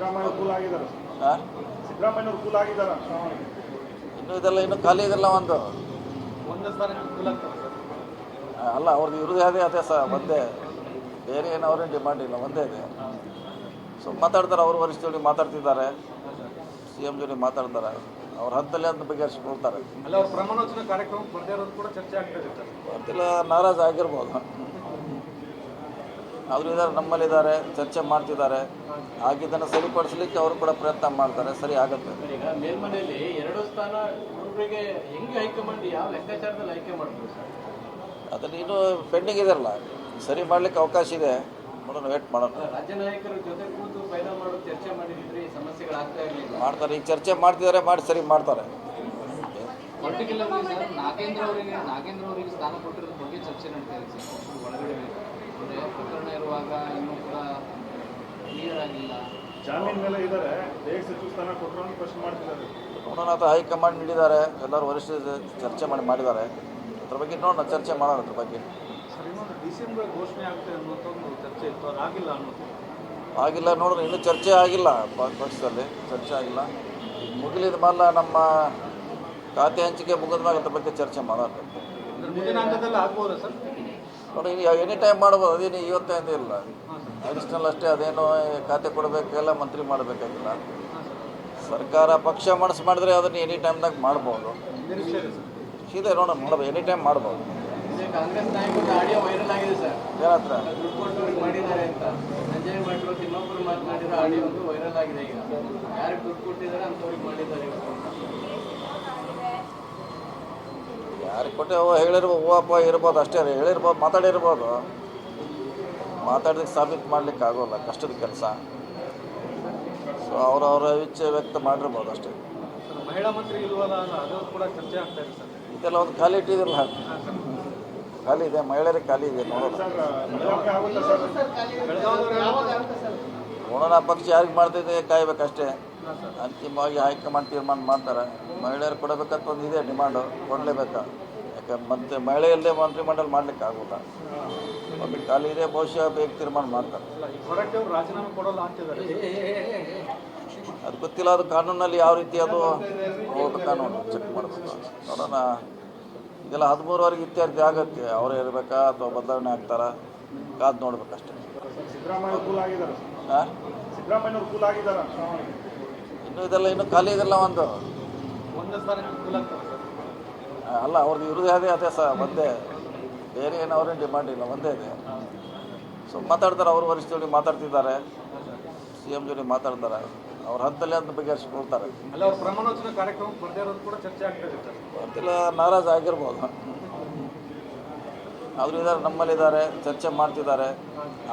Siddaramaiah cool ಆಗಿದ್ದಾರೆ. ಹಾಂ, ಸಿದ್ದರಾಮಯ್ಯವ್ರು cool ಆಗಿದ್ದಾರೆ. ಇನ್ನೂ ಇದೆಲ್ಲ ಇನ್ನೂ ಖಾಲಿ ಇದೆಲ್ಲ ಒಂದು ಒಂದೇ ಸ್ಥಾನಕ್ಕೆ ಕೂಲ್ ಆಗ್ತಾರೆ ಸರ್. ಅಲ್ಲ, ಅವ್ರದ್ದು ಇರೋದೇ ಅದೇ ಒಂದೇ, ಬೇರೆ ಏನು ಅವ್ರೇನು ಡಿಮಾಂಡ್ ಇಲ್ಲ, ಒಂದೇ ಇದೆ. ಸೊ ಮಾತಾಡ್ತಾರೆ, ಅವ್ರ ವರಿಷ್ಠ ಮಾತಾಡ್ತಿದ್ದಾರೆ, CM ಜೊತೆ ಮಾತಾಡ್ತಾರೆ, ಅವ್ರ ಹಂತಲ್ಲಿ ಅಂತ ಬಗೆಹರಿಸ್ಕೊಳ್ತಾರೆ. ಅಲ್ಲ, ಅವ್ರ ಪ್ರಮಾಣವಚನ ಕಾರ್ಯಕ್ರಮ ಬರ್ದೇ ಇರೋದು ಕೂಡ ಚರ್ಚೆ ಆಗ್ತಾ ಇದೆ ಸರ್. ಗೊತ್ತಿಲ್ಲ, ನಾರಾಜ್ ಆಗಿರ್ಬೋದು. ಅವರು ಇದ್ದಾರೆ, ನಮ್ಮಲ್ಲಿದ್ದಾರೆ, ಚರ್ಚೆ ಮಾಡ್ತಿದ್ದಾರೆ. ಆಗಿದ್ದನ್ನು ಸರಿಪಡಿಸಲಿಕ್ಕೆ ಅವರು ಕೂಡ ಪ್ರಯತ್ನ ಮಾಡ್ತಾರೆ, ಸರಿ ಆಗುತ್ತೆ. ಈಗ ಮೇಲ್ಮನೆಯಲ್ಲಿ 2 ಸ್ಥಾನ ಹುಡುಗರಿಗೆ ಹೆಂಗೆ ಹೈಕಮಾಂಡ್ ಯಾವ ಲೆಕ್ಕಾಚಾರದಲ್ಲಿ ಆಯ್ಕೆ ಮಾಡ್ತಾರೆ ಸರ್? ಅದನ್ನು ಇನ್ನೂ ಪೆಂಡಿಂಗ್ ಇದೆಯಲ್ಲ, ಸರಿ ಮಾಡಲಿಕ್ಕೆ ಅವಕಾಶ ಇದೆ, ನೋಡೋಣ, ವೇಟ್ ಮಾಡೋಣ. ರಾಜ್ಯ ನಾಯಕರ ಜೊತೆ ಕೂತು ಫೈನಲ್ ಮಾಡೋದು ಚರ್ಚೆ ಮಾಡಿದ್ರೆ ಸಮಸ್ಯೆಗಳಾಗ್ತಾ ಇರಲಿಲ್ಲ. ಮಾಡ್ತಾರೆ, ಈಗ ಚರ್ಚೆ ಮಾಡ್ತಿದ್ದಾರೆ, ಮಾಡಿ ಸರಿ ಮಾಡ್ತಾರೆ. ಪರ್ಟಿಕ್ಯುಲರ್ಲಿ ಸರ್ ನಾಗೇಂದ್ರ ಅವರಿಗೆ ಸ್ಥಾನ ಕೊಟ್ಟಿರೋದ್ರ ಬಗ್ಗೆ ಚರ್ಚೆ ನಡೀತಾ ಇದೆ ಸರ್ ಒಳಗಡೆ. ಅಂದರೆ ಪ್ರಕರಣ ಇರುವಾಗ ಇನ್ನೂ ಕೂಡ ಕ್ಲಿಯರ್ ಆಗಿಲ್ಲ, ಜಾಮೀನ್ ಮೇಲೆ ಇದ್ದಾರೆ, ಹೇಗೆ ಸಚಿವ ಸ್ಥಾನ ಕೊಟ್ಟರು ಅಂತ ಪ್ರಶ್ನೆ ಮಾಡ್ತಿದ್ದಾರೆ. ನೋಡೋಣ, ಅದು ಹೈಕಮಾಂಡ್ ನೀಡಿದ್ದಾರೆ, ಎಲ್ಲರೂ ವರಿಷ್ಠ ಚರ್ಚೆ ಮಾಡಿದ್ದಾರೆ. ಅದ್ರ ಬಗ್ಗೆ ನೋಡೋಣ, ಚರ್ಚೆ ಮಾಡೋಣ ಅದ್ರ ಬಗ್ಗೆ. ಸರ್, ಇನ್ನೊಂದು ಡಿಸೆಂಬರ್ ಘೋಷಣೆ ಆಗ್ತದೆ ಅನ್ನೋದು ಒಂದು ಚರ್ಚೆ ಇತ್ತು, ಅದು ಆಗಿಲ್ಲ ಅನ್ನೋದು. ಆಗಿಲ್ಲ, ನೋಡೋಣ, ಇನ್ನೂ ಚರ್ಚೆ ಆಗಿಲ್ಲ, ಪಕ್ಷದಲ್ಲಿ ಚರ್ಚೆ ಆಗಿಲ್ಲ. ಮುಗಿಲಿದ ಮೇಲೆ ನಮ್ಮ ಖಾತೆ ಹಂಚಿಕೆ ಮುಗಿದ ಮೇಲೆ ಅದ್ರ ಬಗ್ಗೆ ಚರ್ಚೆ ಮಾಡೋಣ. ಮುಂದಿನ ಹಂತದಲ್ಲಿ ಆಗ್ಬೋದಾ ಸರ್? ನೋಡಿ, ಎನಿ ಟೈಮ್ ಮಾಡ್ಬೋದು, ಅದೇನು ಇವತ್ತೇ ಅಂತ ಇಲ್ಲ. ಅಡಿಷ್ನಲ್ ಅಷ್ಟೇ, ಅದೇನು ಖಾತೆ ಕೊಡಬೇಕೆಲ್ಲ ಮಂತ್ರಿ ಮಾಡಬೇಕಾಗಿಲ್ಲ. ಸರ್ಕಾರ ಪಕ್ಷ ಮನಸ್ಸು ಮಾಡಿದ್ರೆ ಅದನ್ನು ಎನಿ ಟೈಮ್ದಾಗ ಮಾಡ್ಬೋದು. ಇದೆ, ನೋಡೋಣ, ಮಾಡ್ಬೋದು, ಎನಿ ಟೈಮ್ ಮಾಡ್ಬೋದು. ಕಾಂಗ್ರೆಸ್ ನಾಯಕರ ಆಡಿಯೋ ವೈರಲ್ ಆಗಿದೆ ಸರ್. ಏನತ್ರ ದುಡ್ಡು ಕೊಟ್ಟವ್ರಿಗೆ ಮಾಡಿದ್ದಾರೆ ಅಂತ ಸಂಜಯ್ ಮಾಡಿರೋ ಇನ್ನೊಬ್ಬರು ಮಾತನಾಡಿರೋ ಆಡಿಯೋ ಒಂದು ವೈರಲ್ ಆಗಿದೆ. ಈಗ ಯಾರಿಗೆ ದುಡ್ಡು ಕೊಟ್ಟಿದ್ದಾರೆ ಅಂಥವ್ರಿಗೆ ಮಾಡಿದ್ದಾರೆ. ಯಾರಿಗೆ ಕೊಟ್ಟೆ ಹೇಳಿರ್ಬೋದು, ಹೂವಪ್ಪ ಇರ್ಬೋದು, ಅಷ್ಟೇ ಹೇಳಿರ್ಬೋದು, ಮಾತಾಡಿರ್ಬೋದು. ಮಾತಾಡಿದಕ್ಕೆ ಸಾಬೀತು ಮಾಡ್ಲಿಕ್ಕೆ ಆಗೋಲ್ಲ, ಕಷ್ಟದ ಕೆಲಸ. ಸೊ ಅವರವರ ಇಚ್ಛೆ ವ್ಯಕ್ತ ಮಾಡಿರ್ಬೋದು ಅಷ್ಟೇ. ಮಹಿಳಾ ಮಂತ್ರಿ ಇಲ್ವಲ್ಲ, ಅದು ಕೂಡ ಚರ್ಚೆ ಆಗ್ತಾ ಇದೆ ಸರ್. ಇದೆಲ್ಲ ಒಂದು ಖಾಲಿ ಇಟ್ಟಿದಿಲ್ಲ, ಖಾಲಿ ಇದೆ, ಮಹಿಳೆಯರಿಗೆ ಖಾಲಿ ಇದೆ. ನೋಡೋಣ, ನೋಡೋಣ, ಪಕ್ಷ ಯಾರಿಗೆ ಮಾಡ್ತಿದೆ ಕಾಯ್ಬೇಕಷ್ಟೇ. ಅಂತಿಮವಾಗಿ ಹೈಕಮಾಂಡ್ ತೀರ್ಮಾನ ಮಾಡ್ತಾರೆ. ಮಹಿಳೆಯರು ಕೊಡಬೇಕಂತ ಒಂದು ಇದೆ ಡಿಮಾಂಡು, ಕೊಡಲೇಬೇಕಾ. ಯಾಕಂದ್ರೆ ಮತ್ತೆ ಮಹಿಳೆಯಲ್ಲದೆ ಮಂತ್ರಿಮಂಡಲ ಮಾಡ್ಲಿಕ್ಕೆ ಆಗೋಲ್ಲ. ಒಂದು ಖಾಲಿ ಇದೆ, ಬಹುಶಃ ಬೇಗ ತೀರ್ಮಾನ ಮಾಡ್ತಾರೆ. ರಾಜೀನಾಮೆ ಕೊಡಲ್ಲ ಅಂತಿದ್ದಾರೆ. ಅದು ಗೊತ್ತಿಲ್ಲ, ಅದು ಕಾನೂನಲ್ಲಿ ಯಾವ ರೀತಿ ಅದು ಹೋದ ಕಾನೂನು ಚೆಕ್ ಮಾಡಬೇಕು, ನೋಡೋಣ. ಇದೆಲ್ಲ 13ವರೆಗೆ ಇತ್ಯರ್ಥ ಆಗುತ್ತೆ. ಅವರೇ ಇರಬೇಕಾ ಅಥವಾ ಬದಲಾವಣೆ ಆಗ್ತಾರಾ, ಕಾದು ನೋಡ್ಬೇಕಷ್ಟೇ. ಸಿದ್ದರಾಮಯ್ಯ ಕೂಲ್ ಆಗಿದ್ದಾರೆ. ಹಾಂ, ಸಿದ್ದರಾಮಯ್ಯವ್ರು ಕೂಲ್ ಆಗಿದ್ದಾರೆ. ಇನ್ನೂ ಇದೆಲ್ಲ ಇನ್ನೂ ಖಾಲಿ ಇದೆಲ್ಲ ಒಂದು ಒಂದೇ ಸ್ಥಾನಕ್ಕೆ ಕೂಲ್ ಆಗ್ತಾರೆ ಸರ್. ಅಲ್ಲ, ಅವ್ರದ್ದು ಇರೋದೇ ಅದೇ ಒಂದೇ, ಬೇರೆ ಏನು ಅವ್ರೇನು ಡಿಮಾಂಡ್ ಇಲ್ಲ, ಒಂದೇ ಇದೆ. ಸೊ ಮಾತಾಡ್ತಾರೆ, ಅವ್ರ ವರಿಷ್ಠ ಮಾತಾಡ್ತಿದ್ದಾರೆ, CM ಜೊತೆ ಮಾತಾಡ್ತಾರೆ, ಅವ್ರ ಹಂತಲ್ಲಿ ಅಂತ ಬಗೆಹರಿಸ್ಕೊಳ್ತಾರೆ. ಅಲ್ಲ, ಅವ್ರ ಪ್ರಮಾಣವಚನ ಕಾರ್ಯಕ್ರಮ ಬರ್ದೇ ಇರೋದು ಕೂಡ ಚರ್ಚೆ ಆಗ್ತಾ ಇದೆ ಸರ್. ಗೊತ್ತಿಲ್ಲ, ನಾರಾಜ್ ಆಗಿರ್ಬೋದು. ಅವರು ಇದ್ದಾರೆ, ನಮ್ಮಲ್ಲಿದ್ದಾರೆ, ಚರ್ಚೆ ಮಾಡ್ತಿದ್ದಾರೆ.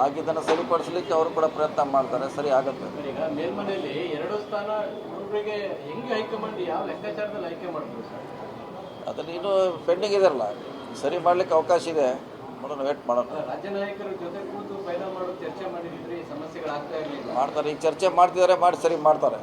ಆಗಿದ್ದನ್ನು ಸರಿಪಡಿಸಲಿಕ್ಕೆ ಅವರು ಕೂಡ ಪ್ರಯತ್ನ ಮಾಡ್ತಾರೆ, ಸರಿ ಆಗುತ್ತೆ. ಈಗ ಮೇಲ್ಮನೆಯಲ್ಲಿ 2 ಸ್ಥಾನ ಹುಡುಗರಿಗೆ ಹೆಂಗೆ ಹೈಕಮಾಂಡ್ ಯಾವ ಲೆಕ್ಕಾಚಾರದಲ್ಲಿ ಆಯ್ಕೆ ಮಾಡ್ತಾರೆ ಸರ್? ಅದನ್ನು ಇನ್ನೂ ಪೆಂಡಿಂಗ್ ಇದೆಯಲ್ಲ, ಸರಿ ಮಾಡಲಿಕ್ಕೆ ಅವಕಾಶ ಇದೆ, ನೋಡೋಣ, ವೇಟ್ ಮಾಡೋಣ. ರಾಜ್ಯ ನಾಯಕರ ಜೊತೆ ಕೂತು ಫೈನಲ್ ಮಾಡೋದು ಚರ್ಚೆ ಮಾಡಿದ್ರೆ ಸಮಸ್ಯೆಗಳಾಗ್ತಾ ಇರಲಿಲ್ಲ. ಮಾಡ್ತಾರೆ, ಈಗ ಚರ್ಚೆ ಮಾಡ್ತಿದ್ದಾರೆ, ಮಾಡಿ ಸರಿ ಮಾಡ್ತಾರೆ.